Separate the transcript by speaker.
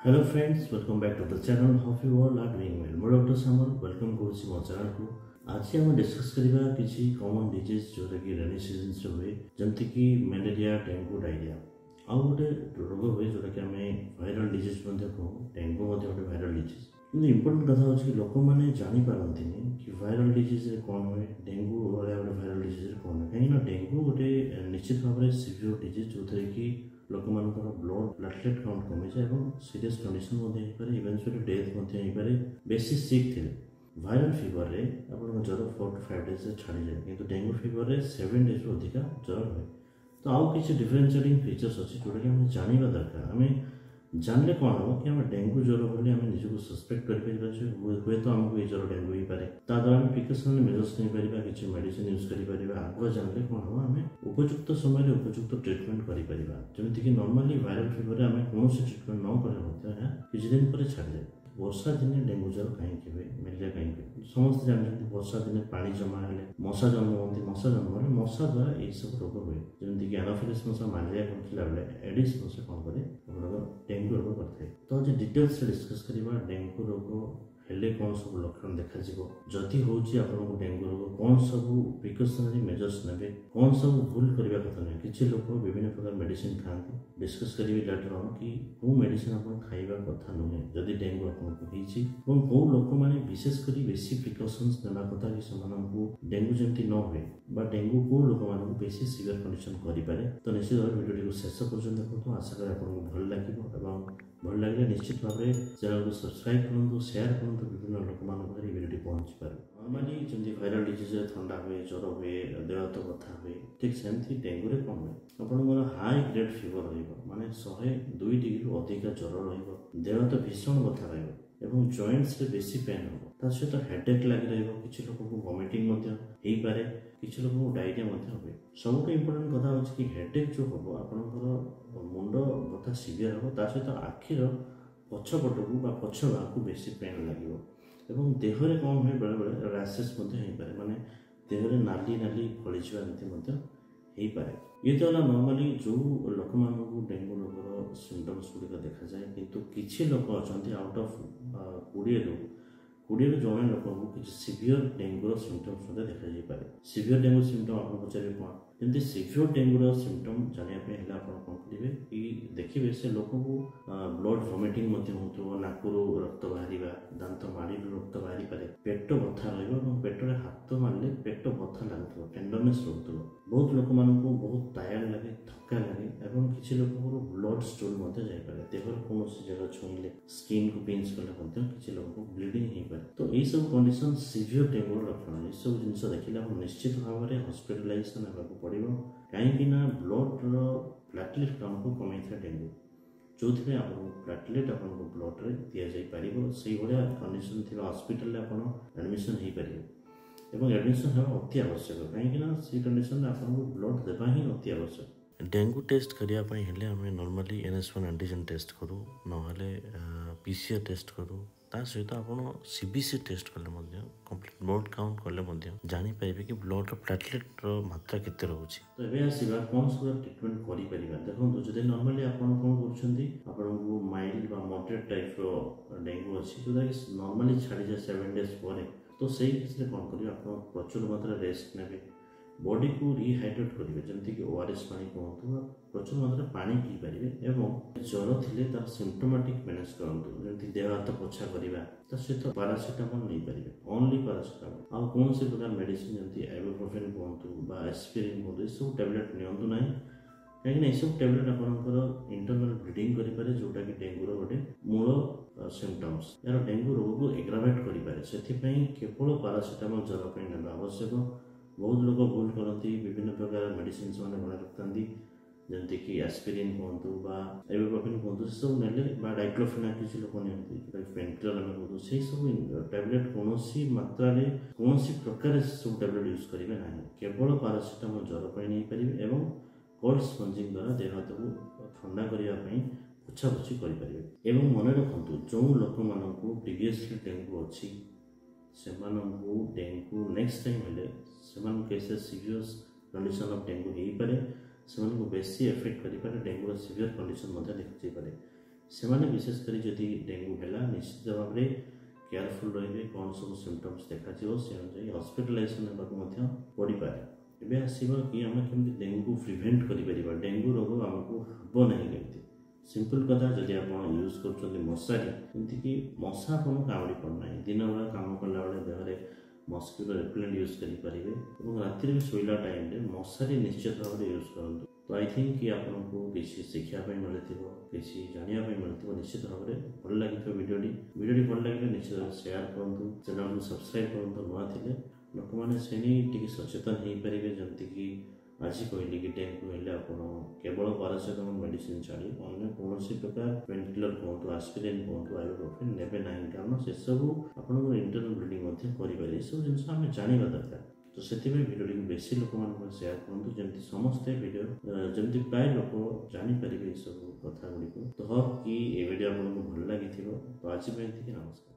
Speaker 1: Hello friends, welcome back to the channel. Hope you all are doing well. मैं doctor सामल welcome करुँची मो channel को। आज आम discuss करबा किसी कॉमन डिजीज जोटा कि रेनी सीजन से हुए जमती कि मलेरिया डेंगू डायरिया आउ गोटे रोग हुए जोटा कि आम वायरल डिजीज कहूँ डेंगू गोटे वायरल डिजीज कि इंपोर्टेंट कथा हो लोक मैंने जापारती कि वायरल डिजीज कौन हुए डेंगू भाया गोटे वायरल डिजीज कौन हुए कहीं डेंगू गोटे निश्चित भाव में सिवियर डिजीज जो थे कि लोक मान ब्लड प्लेटलेट काउंट कमी जाए और सीरियस कंडीशन इवेंचुअली डेथ पारे बेसी सिक थे वायरल फीवर रे आप ज्वर 4 to 5 days छाड़ी जाए किंतु डेंगू फीवर रे 7 days अधिका ज्वर हुए तो आउ किसी डिफरेंशिएटिंग फीचर्स अच्छी जोटा कि आम जाना दरकार आम जानले कौन हम कि आम डेंगू ज्वर बोली आम निजक सस्पेक्ट करें हुए तो आमको ये ज्वर डेंगू ही पारे द्वारा आम प्रिकॉशनरी मेजर्स नहीं पारिबा किसी मेडिसिन यूज करें आगुआ जानले कौन हम आम उपयुक्त समय उपयुक्त ट्रिटमेंट करें जमीक नॉर्मली वायरल फीवर आम कौन ट्रिटमेंट न करें किसी दिन पर छाड़ जाए वर्षा दिने डेंगू ज्वर कहीं हुए मलेरिया कहीं हुए समस्त जानते वर्षा दिने पानी जमा हेले मशा जन्म होती मशा जन्म हेले मशा द्वारा यही सब रोग हुए जमीक एनाफिलिस मशा मलेरिया करथिला बेले एडिस मशा कौन करे डेंगू रोग करते तो आज डिटेल्स डिस्कस करबा डेंगू रोग हेले कौन सब लक्षण देखा जदि होची आपको डेंगू रोग कौन सब प्रिकॉशनरी मेजर्स ने कौन सब भूल करने कथा नहीं किसी लोग विभिन्न प्रकार मेडिसिन खाते डिस्कस करेंगे लेटर ऑन कि कौ मेडिसिन आप खाइबा कथा नुहे जदि डेंगू आपको कौ लोक मैंने विशेषकर बेसी प्रिकॉशंस नेबा कथा कि डेंगू जमी न हुए डेंगू कौ लोक मान बेसी सीवियर कंडीशन करें तो निश्चित भाव वीडियो शेष पर्यटन देखो आशा करें आपको भल लगे भल लगे निश्चित भाव चैनल को सब्सक्राइब करूँ शेयर करूँ विभिन्न लोक मान भिडियो पहुँची पार नॉर्मली जमी वायरल डिजीज थंडा हुए ज्वर हुए देह हाथ बथा हुए ठीक सेमती डेंगू रे कौन हुए आप हाई ग्रेड फीवर रही 102 डिग्री अधिक ज्वर रही हाथ भीषण बथा रही जॉइंट्स रे बेसी पेन हम ता सहित हेडेक लगी रही किसी लोक को वॉमिटिंग पारे किसी लोक को डायरिया हुए सबुठ इंपोर्टेंट कथा हो कि हेडेक जो हम आपंकर मुंड बता सीवियर हम ता सहित आखिर पछपट को पछ भाग को बेसी पेन लगे देहरे कौन हुए बेले बेले रैसेस माने देहरे नाली नाली फली पारे ये तो नॉर्मली जो लोक मान डेंगू रोगर सिम्पटम्स गुड़िक देखा जाए किंतु किसी लोक अच्छा आउट ऑफ 20 जड़े लोक को किसी सीवियर डेंगूर सिम्पटम्स देखा जाए सीवियर डेंगू सिम्पटम आप पचारे कौन जमी सीवियर डेंगूर सिम्पटम जानापी आप कौन करेंगे कि देखिए से लोक को ब्लड वॉमिटिंग हो नाकरू रक्त बाहर दांत माड़ी रक्त बाहरी पारे पेट बथा रेट्रे हाथ मारे पेट बथा लगुव टेंडरनेस रोक बहुत लोक मान बहुत टायर्ड लगे थका लगे और किसी लोक ब्लड स्टूल जापे देहर कौन जगह छुईले स्किन को पिंच कले किसी लोक ब्लीडिंग हो पाए तो यही सब कंडीशन सीवियर डेंगूर लक्षण ये सब जिन देखिए आप निश्चित भाव में हॉस्पिटलाइजेशन होगा पड़ो कहीं ब्लड प्लेटलेट काउंट को कमी था डेंगू जो थे आप प्लेटलेट आप ब्लड रे दि जापर से भाया कंडीशन थी हॉस्पिटल आप एडमिशन हो पारे एडमिशन होगा अति आवश्यक कहीं से कंडीशन आपको ब्लड देवा ही अति आवश्यक डेंगू टेस्ट करने आम नॉर्मली NS1 एंटीजन टेस्ट करूँ ना PCR टेस्ट करूँ ता सहित आप CBC टेस्ट कले कंप्लीट ब्लड काउंट कले जानीपारे कि ब्लड प्लेटलेट मात्रा केते रोचे तो ये आसवा कौन सब ट्रिटमेंट करें देखो जो नॉर्मली आप कौन कर माइल्ड मॉडरेट टाइप डेंगू अच्छी जोटा कि नॉर्मली छाड़ी जाए 7 days पर तो सही केस कौन करेंगे आप प्रचुर मात्रा रेस्ट ने बॉडी को रिहाइड्रेट करेंगे जमीक ORS पानी कहतु प्रचुर मात्रा पानी पी पारे ज्वर थे तार सिम्पटोमेटिक मैनेज करूँ जमी देह हाथ पोछा करवा सहित पारासीटामोल नहीं पारे ओनली पारासीटामोल आ कौन से प्रकार मेडिसिन जमी आइबुप्रोफेन कहतु एस्पिरिन कहतु सब टैबलेट नियंतु ना कहीं सब टैबलेट आपंकर इंटरनल ब्लीडिंग करें जोटा कि डेंगूर गोटे मूल सिम्पटम्स यार डेंगू रोग को एग्रावेट करें से केवल पारासीटामोल ज्वर पर ना आवश्यक बहुत लोग भूल करती विभिन्न प्रकार मेडिसिन से बना रखता जमीक एस्पिरिन कहतु आइबुप्रोफेन कहतु सब ने डाइक्लोफेनाक किसी लोग नहीं पेनकिलर आम कहतु से सब टैबलेट कौन मात्रा कौन प्रकार सब टैबलेट यूज करेंगे ना केवल पारासीटामोल ज्वर पर नहीं पारे कोल्ड स्पंजिंग द्वारा देह हाथ को ठंडा करने पोछा पोछी करें मन रखु जो लोक मान प्रिवियसली डेंगू अच्छी से डेंगू नेक्स्ट टाइम हेले cases severe condition of dengue हो पारे से बेसी एफेक्ट करें डेंगूर सीवियर कंडीशन देखा जापे से विशेषकर जदि डेंगू है निश्चित भाव में केयरफुल रहिए कौन सब सिम्पटम्स देखा से अनुसार हॉस्पिटलाइजेशन होगा पड़ पाए। एबे आसीबा कि आम केमती डेंगू प्रिवेंट करिपरिबा डेंगू रोग आमको हबो नहीं केमती सिंपल कथा जदि आप यूज कर मशारी जमती कि मशा आपको कामुड़ी पड़ना दिन बेला काम कला बेले देहरे मस्किटो रिपेलेंट यूज करेंगे और राति भी शोला टाइम मशारी निश्चित भाव में यूज करूँ। तो आई थिंक कि आपको किसी शिक्षापी मिली किसी जानापी मिली निश्चित भाव में भल लगे भिडियो भल लगे निश्चित भाव सेयार करूँ चैनल को सब्सक्राइब करूँ नुआ थे लोक मैंने से सचेतन हो पारे जमती कि आज कहली कि डेंगू हेल्ले आप केवल पारासिटामोल मेडिसिन छाड़ी अन्य कौन प्रकार पेन किलर कहतु आस्पिरिन कहतु आइबुप्रोफेन नेबे ना कारण से सब आप इंटरनल ब्लीडिंग करें सब जिन आम जानवा दरकार। तो से भिडियो बेसी लोक मान सेयार करूँ जमी समस्ते भिडियो जमी प्राय लोक जापर ये सब कथा गुड़िक तो हब कि ये भिडियो आपको भल लगी तो आज नमस्कार।